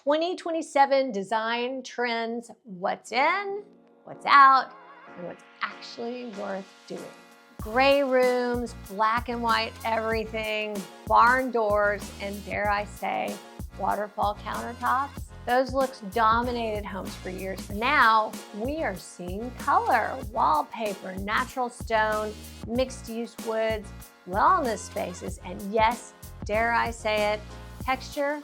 2027 design trends, what's in, what's out, and what's actually worth doing. Gray rooms, black and white everything, barn doors, and dare I say, waterfall countertops. Those looks dominated homes for years, but now we are seeing color, wallpaper, natural stone, mixed-use woods, wellness spaces, and yes, dare I say it, texture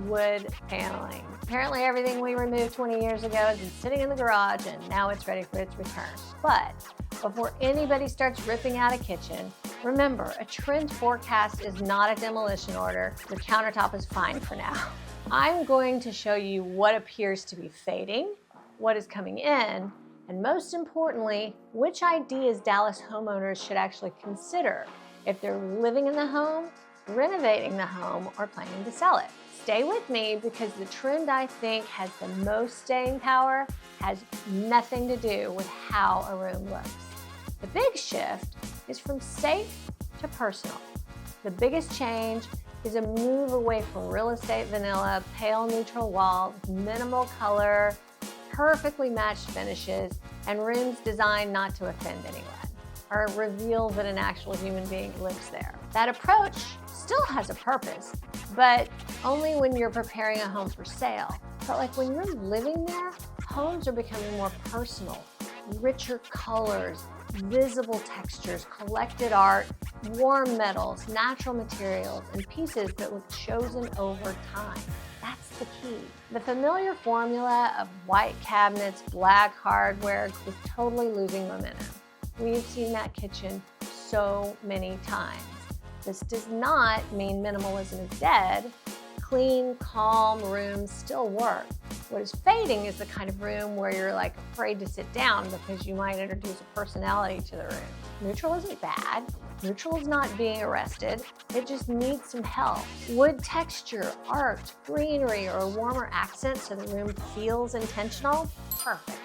wood paneling. Apparently everything we removed 20 years ago has been sitting in the garage and now it's ready for its return. But before anybody starts ripping out a kitchen, remember, a trend forecast is not a demolition order. Your countertop is fine for now. I'm going to show you what appears to be fading, what is coming in, and most importantly, which ideas Dallas homeowners should actually consider if they're living in the home, renovating the home, or planning to sell it. Stay with me because the trend I think has the most staying power has nothing to do with how a room looks. The big shift is from safe to personal. The biggest change is a move away from real estate vanilla, pale neutral walls, minimal color, perfectly matched finishes, and rooms designed not to offend anyone or reveal that an actual human being lives there. That approach still has a purpose, but only when you're preparing a home for sale. But like when you're living there, homes are becoming more personal, richer colors, visible textures, collected art, warm metals, natural materials, and pieces that look chosen over time. That's the key. The familiar formula of white cabinets, black hardware is totally losing momentum. We've seen that kitchen so many times. This does not mean minimalism is dead. Clean, calm rooms still work. What is fading is the kind of room where you're like afraid to sit down because you might introduce a personality to the room. Neutral isn't bad. Neutral is not being arrested. It just needs some help. Wood texture, art, greenery, or a warmer accent so the room feels intentional, perfect.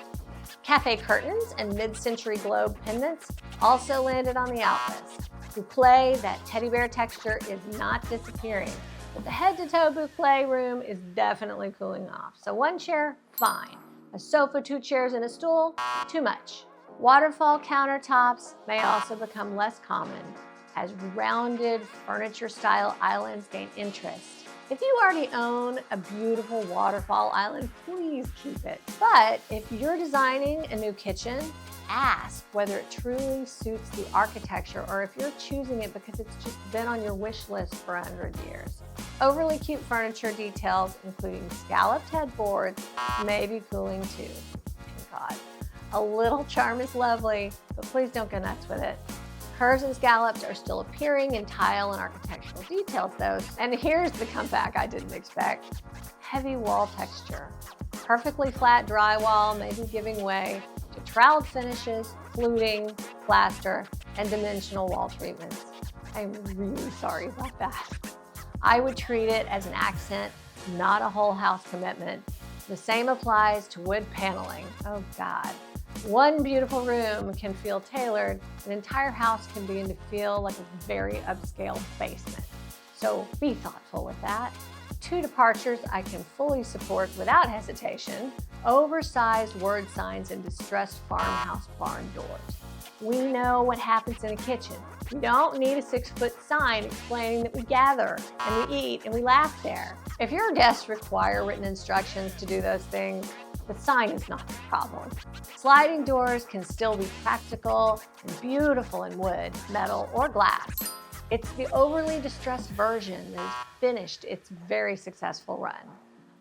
Cafe curtains and mid-century globe pendants also landed on the outlist. Boucle, that teddy bear texture, is not disappearing. But the head-to-toe boucle room is definitely cooling off. So one chair, fine. A sofa, 2 chairs, and a stool, too much. Waterfall countertops may also become less common as rounded furniture-style islands gain interest. If you already own a beautiful waterfall island, please keep it. But if you're designing a new kitchen, ask whether it truly suits the architecture or if you're choosing it because it's just been on your wish list for 100 years. Overly cute furniture details, including scalloped headboards, may be cooling too. Thank God. A little charm is lovely, but please don't go nuts with it. Curves and scallops are still appearing in tile and architectural details though. And here's the comeback I didn't expect. Heavy wall texture. Perfectly flat drywall may be giving way to troweled finishes, fluting, plaster, and dimensional wall treatments. I'm really sorry about that. I would treat it as an accent, not a whole house commitment. The same applies to wood paneling. Oh God. One beautiful room can feel tailored, an entire house can begin to feel like a very upscale basement. So be thoughtful with that. 2 departures I can fully support without hesitation: oversized word signs and distressed farmhouse barn doors. We know what happens in a kitchen. We don't need a 6-foot sign explaining that we gather and we eat and we laugh there. If your guests require written instructions to do those things, the sign is not the problem. Sliding doors can still be practical and beautiful in wood, metal, or glass. It's the overly distressed version that has finished its very successful run.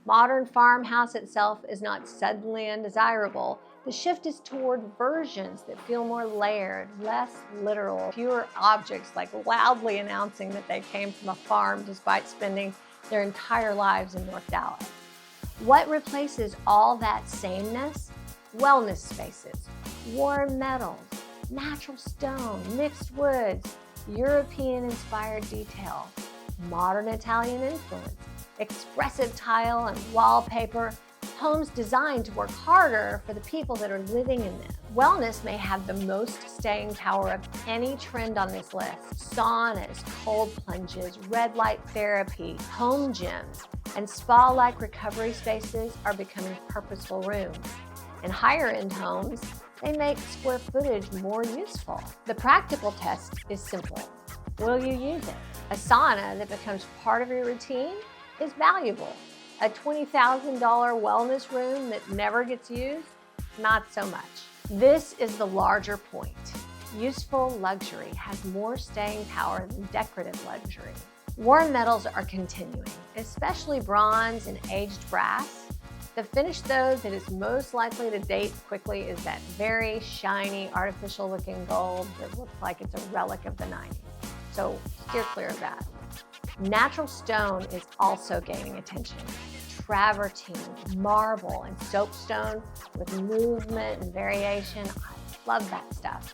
Modern farmhouse itself is not suddenly undesirable. The shift is toward versions that feel more layered, less literal, fewer objects like loudly announcing that they came from a farm despite spending their entire lives in North Dallas. What replaces all that sameness? Wellness spaces, warm metals, natural stone, mixed woods, European-inspired detail, modern Italian influence, expressive tile and wallpaper, Homes designed to work harder for the people that are living in them. Wellness may have the most staying power of any trend on this list. Saunas, cold plunges, red light therapy, home gyms, and spa-like recovery spaces are becoming purposeful rooms. In higher-end homes, they make square footage more useful. The practical test is simple. Will you use it? A sauna that becomes part of your routine is valuable. A $20,000 wellness room that never gets used? Not so much. This is the larger point. Useful luxury has more staying power than decorative luxury. Warm metals are continuing, especially bronze and aged brass. The finish, though, that is most likely to date quickly is that very shiny, artificial-looking gold that looks like it's a relic of the 90s. So steer clear of that. Natural stone is also gaining attention. Travertine, marble, and soapstone with movement and variation. I love that stuff.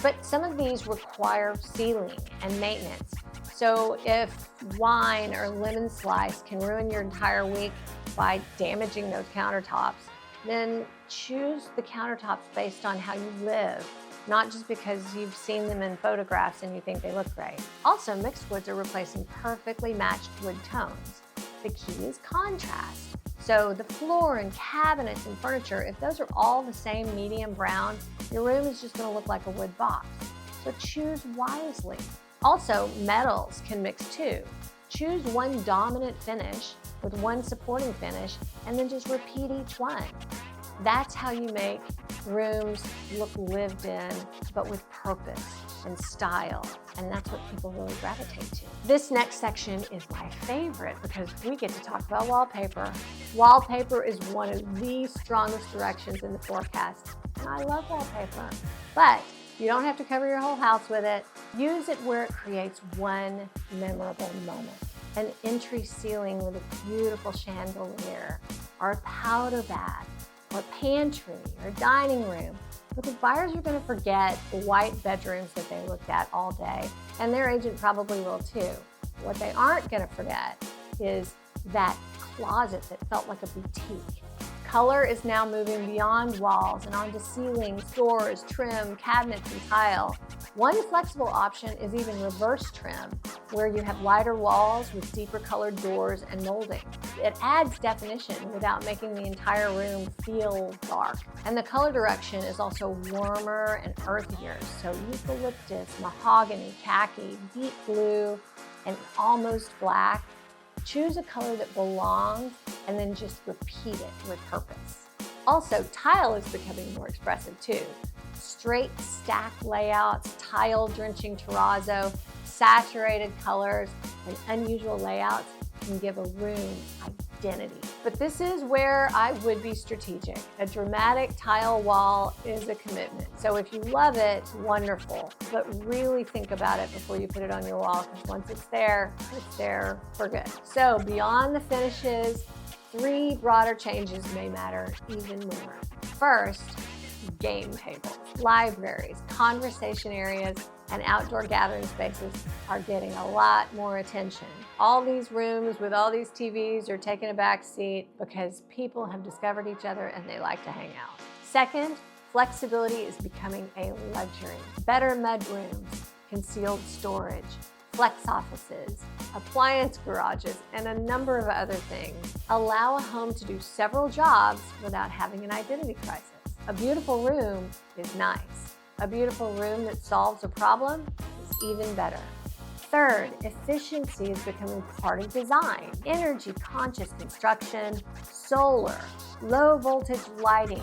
But some of these require sealing and maintenance. So if wine or lemon slice can ruin your entire week by damaging those countertops, then choose the countertops based on how you live, not just because you've seen them in photographs and you think they look great. Also, mixed woods are replacing perfectly matched wood tones. The key is contrast. So the floor and cabinets and furniture, if those are all the same medium brown, your room is just going to look like a wood box. So choose wisely. Also, metals can mix too. Choose one dominant finish with one supporting finish and then just repeat each one. That's how you make rooms look lived in, but with purpose and style. And that's what people really gravitate to. This next section is my favorite because we get to talk about wallpaper. Wallpaper is one of the strongest directions in the forecast. And I love wallpaper. But you don't have to cover your whole house with it. Use it where it creates one memorable moment. An entry ceiling with a beautiful chandelier, or a powder bath, or pantry, or dining room, because buyers are going to forget the white bedrooms that they looked at all day, and their agent probably will too. What they aren't going to forget is that closet that felt like a boutique. Color is now moving beyond walls and onto ceilings, doors, trim, cabinets, and tile. One flexible option is even reverse trim, where you have lighter walls with deeper colored doors and molding. It adds definition without making the entire room feel dark. And the color direction is also warmer and earthier, so eucalyptus, mahogany, khaki, deep blue, and almost black. Choose a color that belongs and then just repeat it with purpose. Also, tile is becoming more expressive too. Straight stack layouts, tile drenching terrazzo, saturated colors, and unusual layouts can give a room identity. But this is where I would be strategic. A dramatic tile wall is a commitment. So if you love it, wonderful. But really think about it before you put it on your wall, because once it's there for good. So beyond the finishes, 3 broader changes may matter even more. First, game tables, libraries, conversation areas, and outdoor gathering spaces are getting a lot more attention. All these rooms with all these TVs are taking a back seat because people have discovered each other and they like to hang out. Second, flexibility is becoming a luxury. Better mudrooms, concealed storage, flex offices, appliance garages, and a number of other things allow a home to do several jobs without having an identity crisis. A beautiful room is nice. A beautiful room that solves a problem is even better. Third, efficiency is becoming part of design. Energy-conscious construction, solar, low-voltage lighting,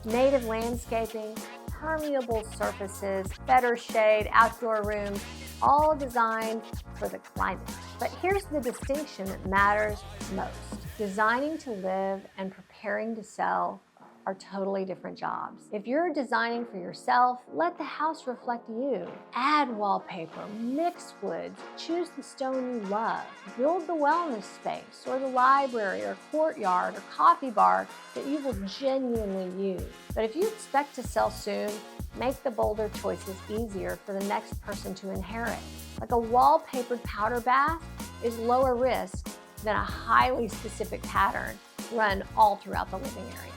native landscaping, permeable surfaces, better shade, outdoor rooms, all designed for the climate. But here's the distinction that matters most. Designing to live and preparing to sell are totally different jobs. If you're designing for yourself, let the house reflect you. Add wallpaper, mix woods, choose the stone you love. Build the wellness space or the library or courtyard or coffee bar that you will genuinely use. But if you expect to sell soon, make the bolder choices easier for the next person to inherit. Like a wallpapered powder bath is lower risk then a highly specific pattern run all throughout the living area.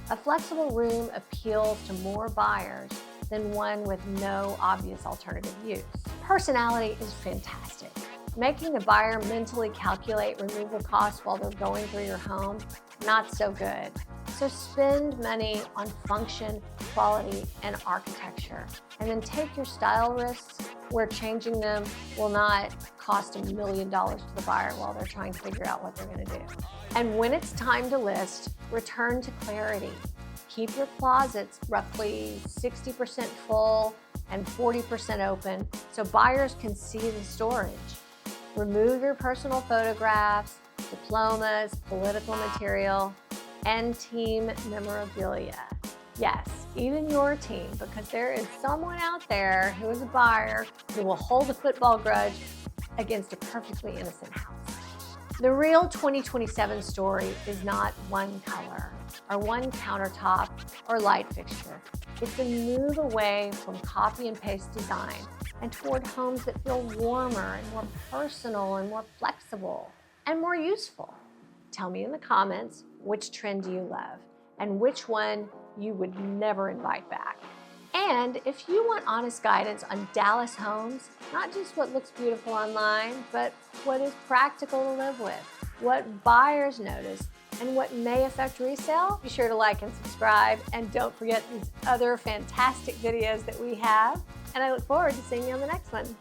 A flexible room appeals to more buyers than one with no obvious alternative use. Personality is fantastic. Making the buyer mentally calculate removal costs while they're going through your home, not so good. So spend money on function, quality, and architecture, and then take your style risks where changing them will not cost $1 million to the buyer while they're trying to figure out what they're going to do. And when it's time to list, return to clarity. Keep your closets roughly 60% full and 40% open so buyers can see the storage. Remove your personal photographs, diplomas, political material, and team memorabilia. Yes, even your team, because there is someone out there who is a buyer who will hold a football grudge against a perfectly innocent house. The real 2027 story is not one color or one countertop or light fixture. It's a move away from copy and paste design and toward homes that feel warmer and more personal and more flexible and more useful. Tell me in the comments which trend you love and which one you would never invite back. And if you want honest guidance on Dallas homes, not just what looks beautiful online, but what is practical to live with, what buyers notice, and what may affect resale, be sure to like and subscribe. And don't forget these other fantastic videos that we have. And I look forward to seeing you on the next one.